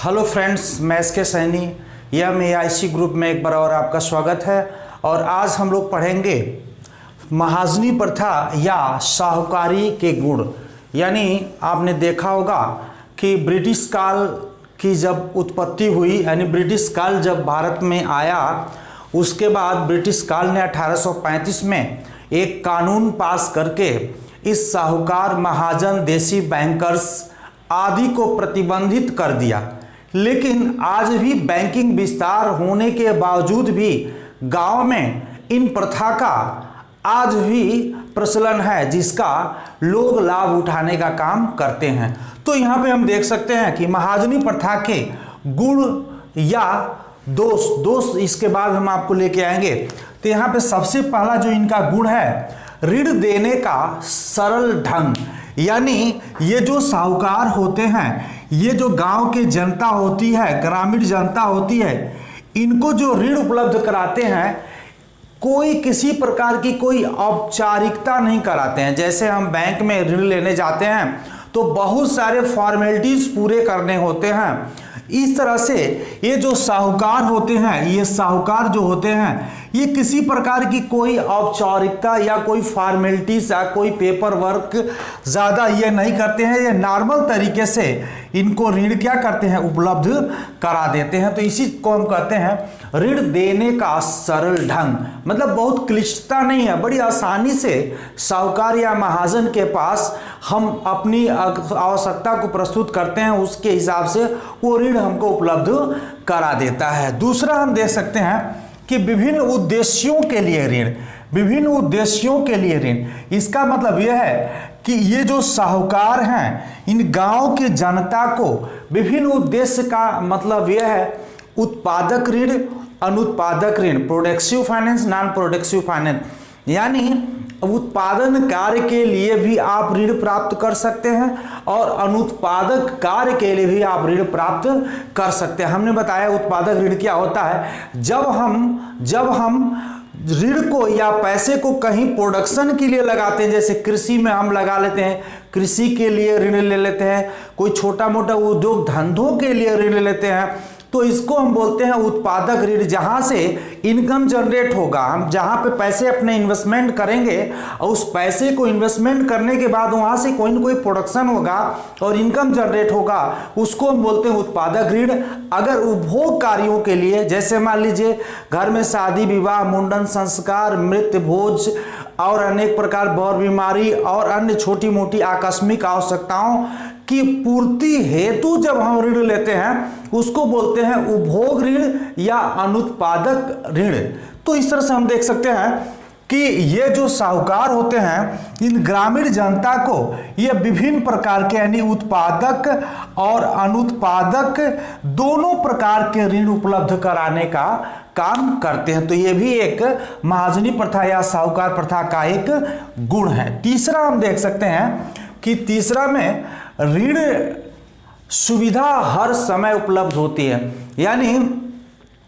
Hello friends, मैं S के सैनी। यह मेरे आईसी ग्रुप में एक बार और आपका स्वागत है। और आज हम लोग पढ़ेंगे महाजनी प्रथा या साहूकारी के गुण। यानी आपने देखा होगा कि ब्रिटिश काल की जब उत्पत्ति हुई, यानी ब्रिटिश काल जब भारत में आया, उसके बाद ब्रिटिश काल ने 1835 में एक कानून पास करके इस साहूकार, महाजन, देसी बैंकर्स आदि को प्रतिबंधित कर दिया। लेकिन आज भी बैंकिंग विस्तार होने के बावजूद भी गांव में इन प्रथा का आज भी प्रचलन है, जिसका लोग लाभ उठाने का काम करते हैं। तो यहाँ पे हम देख सकते हैं कि महाजनी प्रथा के गुण या दोष इसके बाद हम आपको लेके आएंगे। तो यहाँ पे सबसे पहला जो इनका गुण है, ऋण देने का सरल ढंग। यानी ये जो साहूकार होते हैं, ये जो गांव की जनता होती है, ग्रामीण जनता होती है, इनको जो ऋण उपलब्ध कराते हैं, कोई किसी प्रकार की कोई औपचारिकता नहीं कराते हैं। जैसे हम बैंक में ऋण लेने जाते हैं तो बहुत सारे फॉर्मेलिटीज पूरे करने होते हैं। इस तरह से ये जो साहूकार होते हैं, ये साहूकार जो होते हैं, ये किसी प्रकार की कोई औपचारिकता या कोई फॉर्मेलिटीज या कोई पेपर वर्क ज़्यादा ये नहीं करते हैं। ये नॉर्मल तरीके से इनको ऋण क्या करते हैं, उपलब्ध करा देते हैं। तो इसी को हम कहते हैं ऋण देने का सरल ढंग। मतलब बहुत क्लिष्टता नहीं है, बड़ी आसानी से साहूकार या महाजन के पास हम अपनी आवश्यकता को प्रस्तुत करते हैं, उसके हिसाब से वो ऋण हमको उपलब्ध करा देता है। दूसरा हम देख सकते हैं कि विभिन्न उद्देश्यों के लिए ऋण, विभिन्न उद्देश्यों के लिए ऋण। इसका मतलब यह है कि ये जो साहूकार हैं, इन गांव की जनता को विभिन्न उद्देश्य का मतलब यह है, उत्पादक ऋण, अनुत्पादक ऋण, productive finance, non productive finance. यानी उत्पादन कार्य के लिए भी आप ऋण प्राप्त कर सकते हैं और अनुत्पादक कार्य के लिए भी आप ऋण प्राप्त कर सकते हैं। हमने बताया उत्पादक ऋण क्या होता है। जब हम ऋण को या पैसे को कहीं प्रोडक्शन के लिए लगाते हैं, जैसे कृषि में हम लगा लेते हैं, कृषि के लिए ऋण ले लेते हैं, कोई छोटा मोटा उद्योग धंधों के लिए ऋण लेते हैं, तो इसको हम बोलते हैं उत्पादक ऋण। जहां से इनकम जनरेट होगा, हम जहां पे पैसे अपने इन्वेस्टमेंट करेंगे और उस पैसे को इन्वेस्टमेंट करने के बाद वहां से कोई ना कोई प्रोडक्शन होगा और इनकम जनरेट होगा, उसको हम बोलते हैं उत्पादक ऋण। अगर उपभोग कार्यों के लिए, जैसे मान लीजिए घर में शादी विवाह, मुंडन संस्कार, मृत्यु भोज और अनेक प्रकार बर बीमारी और अन्य छोटी मोटी आकस्मिक आवश्यकताओं की पूर्ति हेतु जब हम ऋण लेते हैं, उसको बोलते हैं उपभोग ऋण या अनुत्पादक ऋण। तो इस तरह से हम देख सकते हैं कि ये जो साहूकार होते हैं, इन ग्रामीण जनता को ये विभिन्न प्रकार के यानी उत्पादक और अनुत्पादक दोनों प्रकार के ऋण उपलब्ध कराने का काम करते हैं। तो ये भी एक महाजनी प्रथा या साहूकार प्रथा का एक गुण है। तीसरा हम देख सकते हैं कि तीसरा में ऋण सुविधा हर समय उपलब्ध होती है। यानी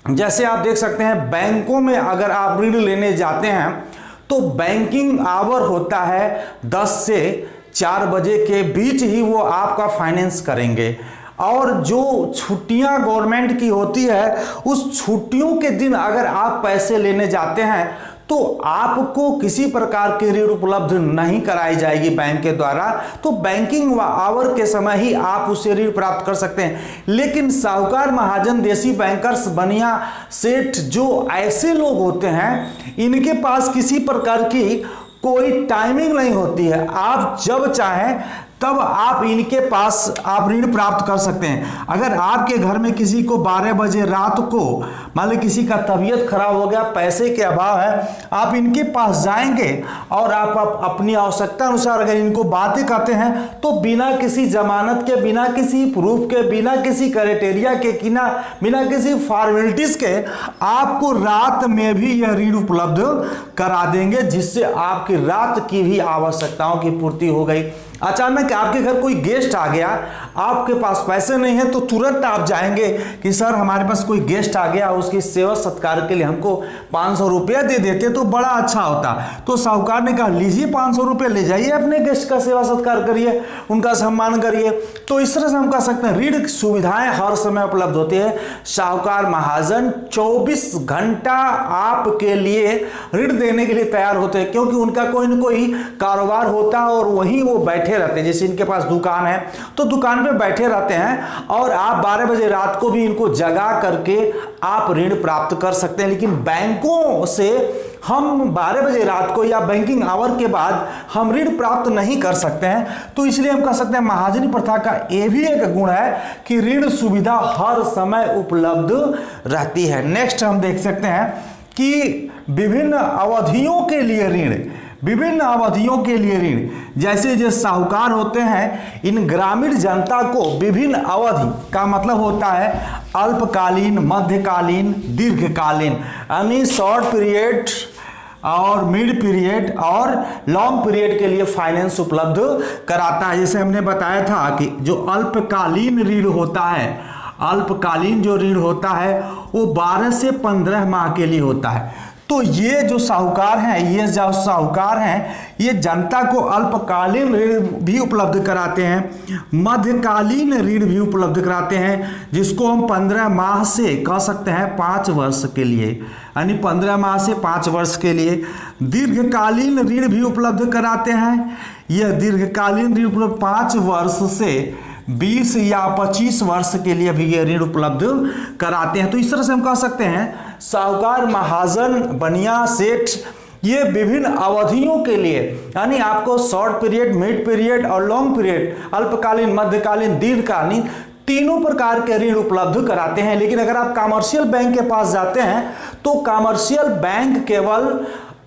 जैसे आप देख सकते हैं बैंकों में अगर आप ऋण लेने जाते हैं तो बैंकिंग आवर होता है 10 से 4 बजे के बीच ही वो आपका फाइनेंस करेंगे। और जो छुट्टियां गवर्नमेंट की होती है, उस छुट्टियों के दिन अगर आप पैसे लेने जाते हैं तो आपको किसी प्रकार की ऋण उपलब्ध नहीं कराई जाएगी बैंक के द्वारा। तो बैंकिंग आवर के समय ही आप उससे ऋण प्राप्त कर सकते हैं। लेकिन साहूकार, महाजन, देसी बैंकर्स, बनिया, सेठ, जो ऐसे लोग होते हैं, इनके पास किसी प्रकार की कोई टाइमिंग नहीं होती है। आप जब चाहें तब आप इनके पास आप ऋण प्राप्त कर सकते हैं। अगर आपके घर में किसी को 12 बजे रात को मान ली किसी का तबीयत खराब हो गया, पैसे के अभाव है, आप इनके पास जाएंगे और आप अपनी आवश्यकता अनुसार अगर इनको बातें करते हैं तो बिना किसी जमानत के, बिना किसी प्रूफ के, बिना किसी क्राइटेरिया के, बिना किसी फॉर्मेलिटीज के आपको रात में भी यह ऋण उपलब्ध करा देंगे, जिससे आपकी रात की भी आवश्यकताओं की पूर्ति हो गई। अचानक आपके घर कोई गेस्ट आ गया, आपके पास पैसे नहीं है तो तुरंत आप जाएंगे कि सर हमारे पास कोई गेस्ट आ गया, उसकी सेवा सत्कार के लिए हमको 500 रुपया दे देते तो बड़ा अच्छा होता। तो साहूकार ने कहा लीजिए 500 रुपये ले जाइए, अपने गेस्ट का सेवा सत्कार करिए, उनका सम्मान करिए। तो इस तरह से हम कह सकते हैं ऋण सुविधाएं हर समय उपलब्ध होती है। साहूकार महाजन 24 घंटा आपके लिए ऋण देने के लिए तैयार होते हैं, क्योंकि उनका कोई न कोई कारोबार होता है और वहीं वो बैठे रहते हैं। जैसे इनके पास दुकान है तो दुकान पे बैठे रहते हैं और आप 12 बजे रात को भी इनको जगा करके आप ऋण प्राप्त कर सकते हैं। लेकिन बैंकों से हम 12 बजे रात को या बैंकिंग आवर के बाद हम ऋण प्राप्त नहीं कर सकते हैं। तो इसलिए हम कह सकते हैं महाजनी प्रथा का यह भी एक गुण है कि ऋण सुविधा हर समय उपलब्ध रहती है। नेक्स्ट हम देख सकते हैं कि विभिन्न अवधियों के लिए ऋण, विभिन्न अवधियों के लिए ऋण, जैसे जो साहूकार होते हैं इन ग्रामीण जनता को विभिन्न अवधि का मतलब होता है अल्पकालीन, मध्यकालीन, दीर्घकालीन, यानी शॉर्ट पीरियड और मिड पीरियड और लॉन्ग पीरियड के लिए फाइनेंस उपलब्ध कराता है। जैसे हमने बताया था कि जो अल्पकालीन ऋण होता है, अल्पकालीन जो ऋण होता है वो 12 से 15 माह के लिए होता है। तो ये जो साहूकार हैं, ये जो साहूकार हैं ये जनता को अल्पकालीन ऋण भी उपलब्ध कराते हैं, मध्यकालीन ऋण भी उपलब्ध कराते हैं, जिसको हम 15 माह से कह सकते हैं 5 वर्ष के लिए, यानी 15 माह से 5 वर्ष के लिए। दीर्घकालीन ऋण भी उपलब्ध कराते हैं। यह दीर्घकालीन ऋण उपलब्ध 5 वर्ष से 20 या 25 वर्ष के लिए भी ये ऋण उपलब्ध कराते हैं। तो इस तरह से हम कह सकते हैं साहूकार, महाजन, बनिया, सेठ ये विभिन्न अवधियों के लिए, यानी आपको शॉर्ट पीरियड, मिड पीरियड और लॉन्ग पीरियड, अल्पकालीन, मध्यकालीन, दीर्घकालीन, तीनों प्रकार के ऋण उपलब्ध कराते हैं। लेकिन अगर आप कमर्शियल बैंक के पास जाते हैं तो कमर्शियल बैंक केवल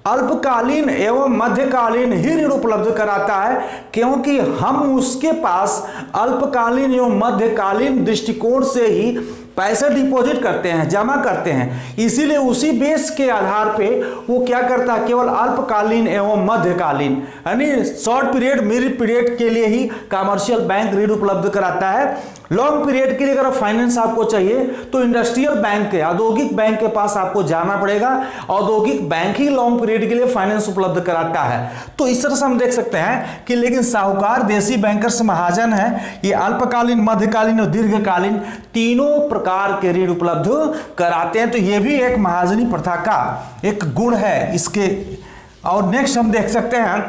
अल्पकालीन एवं मध्यकालीन ही ऋण उपलब्ध कराता है, क्योंकि हम उसके पास अल्पकालीन एवं मध्यकालीन दृष्टिकोण से ही पैसे डिपॉजिट करते हैं, जमा करते हैं। इसीलिए उसी बेस के आधार पे वो क्या करता है, केवल अल्पकालीन एवं मध्यकालीन यानी शॉर्ट पीरियड, मिड पीरियड के लिए ही कमर्शियल बैंक ऋण उपलब्ध कराता है। लॉन्ग पीरियड के लिए अगर फाइनेंस आपको चाहिए तो इंडस्ट्रियल बैंक के, औद्योगिक बैंक के पास आपको जाना पड़ेगा। औद्योगिक बैंक ही लॉन्ग पीरियड के लिए फाइनेंस उपलब्ध कराता है। तो इस तरह से हम देख सकते हैं कि लेकिन साहूकार, देसी बैंकर्स, महाजन है, ये अल्पकालीन, मध्यकालीन और दीर्घकालीन तीनों प्रकार के ऋण उपलब्ध कराते हैं। तो ये भी एक महाजनी प्रथा का एक गुण है इसके। और नेक्स्ट हम देख सकते हैं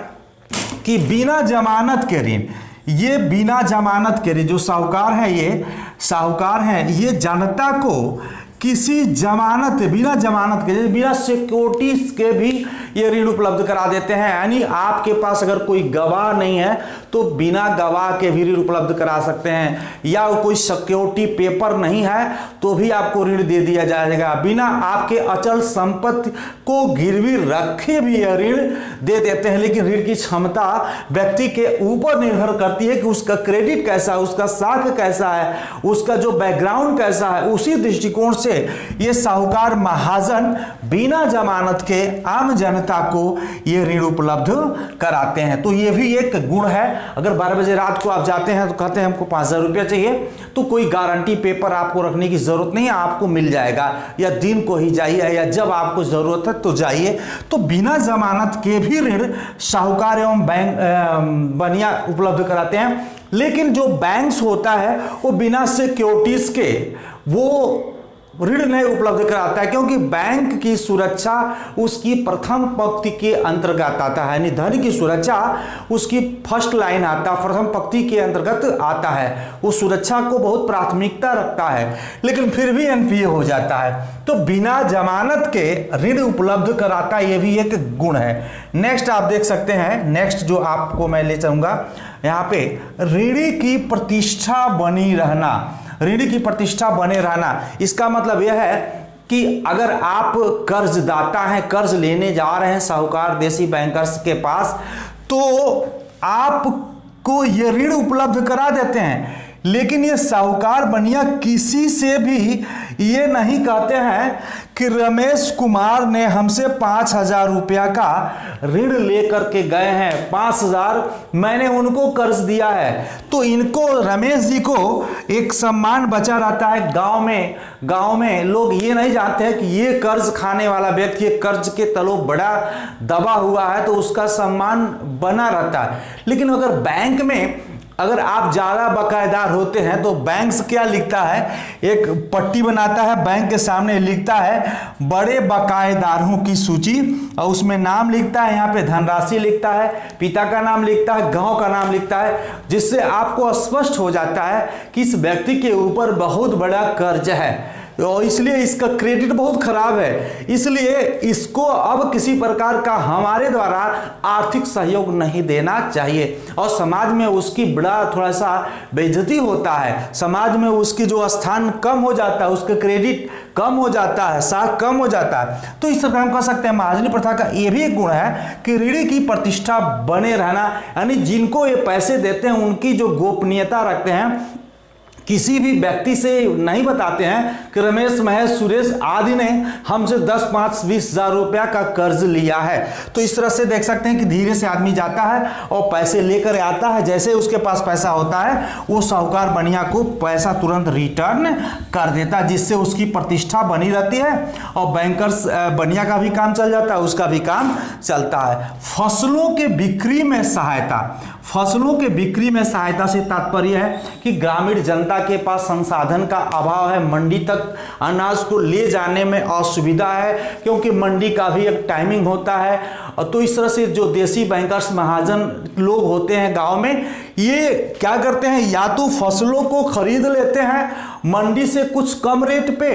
कि बिना जमानत के ऋण, ये बिना जमानत के ऋण जो साहूकार है, ये साहूकार हैं, ये जनता को किसी जमानत, बिना जमानत के, बिना सिक्योरिटीज के भी ये ऋण उपलब्ध करा देते हैं। यानी आपके पास अगर कोई गवाह नहीं है तो बिना गवाह के भी ऋण उपलब्ध करा सकते हैं, या कोई सिक्योरिटी पेपर नहीं है तो भी आपको ऋण दे दिया जाएगा। बिना आपके अचल संपत्ति को गिरवी रखे भी यह ऋण दे देते हैं। लेकिन ऋण की क्षमता व्यक्ति के ऊपर निर्भर करती है कि उसका क्रेडिट कैसा है, उसका साख कैसा है, उसका जो बैकग्राउंड कैसा है। उसी दृष्टिकोण से ये साहूकार, महाजन बिना जमानत के आम जनता को ये ऋण उपलब्ध कराते हैं। तो ये भी एक गुण है। अगर 12 बजे रात को आप जाते हैं तो कहते हैं हमको 5000 रुपया चाहिए, तो कोई गारंटी पेपर आपको रखने की जरूरत नहीं है, आपको मिल जाएगा। या दिन को ही जाइए या जब आपको जरूरत है तो जाइए। तो बिना जमानत के भी ऋण साहूकार एवं बैंक बनिया उपलब्ध कराते हैं। लेकिन जो बैंक्स होता है वो बिना सिक्योरिटीज के वो ऋण नहीं उपलब्ध कराता है, क्योंकि बैंक की सुरक्षा उसकी प्रथम पंक्ति के अंतर्गत आता है। यानी धन की सुरक्षा उसकी फर्स्ट लाइन आता है, प्रथम पंक्ति के अंतर्गत आता है। वो सुरक्षा को बहुत प्राथमिकता रखता है, लेकिन फिर भी एनपीए हो जाता है। तो बिना जमानत के ऋण उपलब्ध कराता, ये भी एक गुण है। नेक्स्ट आप देख सकते हैं, नेक्स्ट जो आपको मैं ले जाऊंगा यहाँ पे, ऋणी की प्रतिष्ठा बनी रहना। ऋणी की प्रतिष्ठा बने रहना, इसका मतलब यह है कि अगर आप कर्जदाता हैं, कर्ज लेने जा रहे हैं साहूकार, देसी बैंकर्स के पास, तो आपको ये ऋण उपलब्ध करा देते हैं। लेकिन ये साहूकार बनिया किसी से भी ये नहीं कहते हैं कि रमेश कुमार ने हमसे 5,000 रुपया का ऋण लेकर के गए हैं, 5,000 मैंने उनको कर्ज दिया है। तो इनको, रमेश जी को एक सम्मान बचा रहता है गांव में लोग ये नहीं जानते हैं कि ये कर्ज खाने वाला व्यक्ति कर्ज के तलो बड़ा दबा हुआ है, तो उसका सम्मान बना रहता है। लेकिन अगर बैंक में अगर आप ज़्यादा बकायेदार होते हैं तो बैंक से क्या लिखता है, एक पट्टी बनाता है, बैंक के सामने लिखता है बड़े बकायेदारों की सूची, और उसमें नाम लिखता है, यहाँ पे धनराशि लिखता है, पिता का नाम लिखता है, गांव का नाम लिखता है, जिससे आपको स्पष्ट हो जाता है कि इस व्यक्ति के ऊपर बहुत बड़ा कर्ज है और इसलिए इसका क्रेडिट बहुत खराब है। इसलिए इसको अब किसी प्रकार का हमारे द्वारा आर्थिक सहयोग नहीं देना चाहिए और समाज में उसकी बड़ा थोड़ा सा बेइज्जती होता है, समाज में उसकी जो स्थान कम हो जाता है, उसका क्रेडिट कम हो जाता है, साख कम हो जाता है। तो इस तरह हम कह सकते हैं महाजनी प्रथा का ये भी एक गुण है कि ऋणी की प्रतिष्ठा बने रहना, यानी जिनको ये पैसे देते हैं उनकी जो गोपनीयता रखते हैं, किसी भी व्यक्ति से नहीं बताते हैं कि रमेश, महेश, सुरेश आदि ने हमसे 10, 5, 20 हजार रुपया का कर्ज लिया है। तो इस तरह से देख सकते हैं कि धीरे से आदमी जाता है और पैसे लेकर आता है, जैसे उसके पास पैसा होता है वो साहूकार बनिया को पैसा तुरंत रिटर्न कर देता है, जिससे उसकी प्रतिष्ठा बनी रहती है और बैंकर्स बनिया का भी काम चल जाता है, उसका भी काम चलता है। फसलों के बिक्री में सहायता, फसलों के बिक्री में सहायता से तात्पर्य है कि ग्रामीण जनता के पास संसाधन का अभाव है, मंडी तक अनाज को ले जाने में असुविधा है, क्योंकि मंडी का भी एक टाइमिंग होता है। और तो इस तरह से जो देसी बैंकर्स महाजन लोग होते हैं गांव में, ये क्या करते हैं, या तो फसलों को खरीद लेते हैं मंडी से कुछ कम रेट पे,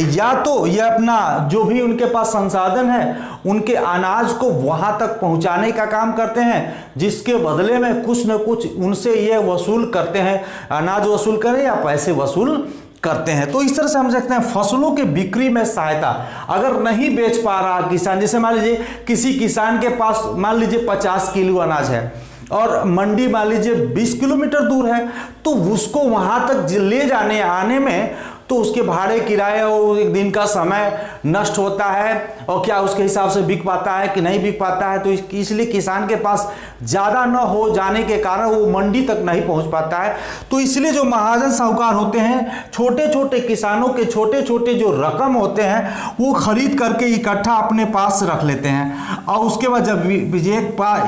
या तो ये अपना जो भी उनके पास संसाधन है उनके अनाज को वहां तक पहुंचाने का काम करते हैं, जिसके बदले में कुछ न कुछ उनसे ये वसूल करते हैं, अनाज वसूल करें या पैसे वसूल करते हैं। तो इस तरह से हम सकते हैं फसलों के बिक्री में सहायता। अगर नहीं बेच पा रहा किसान, जैसे मान लीजिए किसी किसान के पास मान लीजिए 50 किलो अनाज है और मंडी मान लीजिए 20 किलोमीटर दूर है, तो उसको वहां तक ले जाने आने में तो उसके भाड़े, किराए और एक दिन का समय नष्ट होता है, और क्या उसके हिसाब से बिक पाता है कि नहीं बिक पाता है। तो इसलिए किसान के पास ज़्यादा न हो जाने के कारण वो मंडी तक नहीं पहुंच पाता है। तो इसलिए जो महाजन साहूकार होते हैं, छोटे छोटे किसानों के छोटे छोटे जो रकम होते हैं वो खरीद करके इकट्ठा अपने पास रख लेते हैं, और उसके बाद जब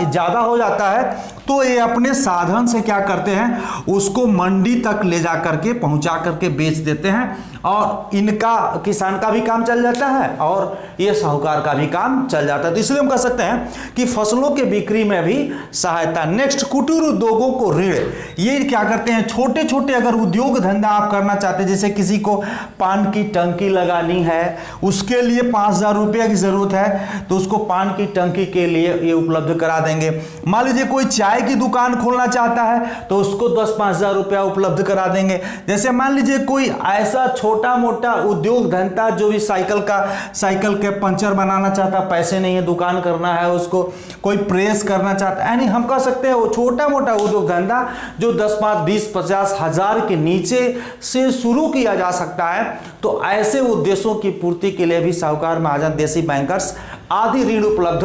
ज़्यादा हो जाता है तो ये अपने साधन से क्या करते हैं, उसको मंडी तक ले जा करके पहुंचा करके बेच देते हैं, और इनका, किसान का भी काम चल जाता है और ये साहूकार का भी काम चल जाता है। तो इसलिए हम कह सकते हैं कि फसलों के बिक्री में भी सहायता। नेक्स्ट, कुटीर उद्योगों को ऋण, ये क्या करते हैं, छोटे छोटे अगर उद्योग धंधा आप करना चाहते हैं, जैसे किसी को पान की टंकी लगानी है, उसके लिए 5,000 रुपये की जरूरत है, तो उसको पान की टंकी के लिए ये उपलब्ध करा देंगे। मान लीजिए कोई चाय की दुकान खोलना चाहता है तो उसको 10-5 हजार रुपया उपलब्ध करा देंगे। जैसे मान लीजिए कोई ऐसा छोटा मोटा उद्योग धंधा जो भी साइकिल के पंचर बनाना चाहता, पैसे नहीं है, दुकान करना है उसको, कोई प्रेस करना चाहता है, यानी हम कह सकते हैं वो छोटा मोटा उद्योग धंधा जो 10, 5, 20, 50 हजार के नीचे से शुरू किया जा सकता है। तो ऐसे उद्देश्यों की पूर्ति के लिए भी साहूकार, महाजन, देसी बैंकर्स आदि ऋण उपलब्ध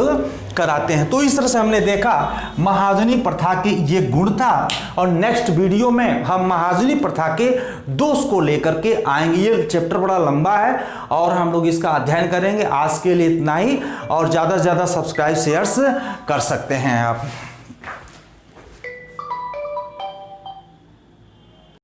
कराते हैं। तो इस तरह से हमने देखा महाजनी प्रथा की ये गुण था, और नेक्स्ट वीडियो में हम महाजनी प्रथा के दोष को लेकर के आएंगे। ये चैप्टर बड़ा लंबा है और हम लोग इसका अध्ययन करेंगे। आज के लिए इतना ही, और ज़्यादा से ज़्यादा सब्सक्राइब, शेयर्स कर सकते हैं आप।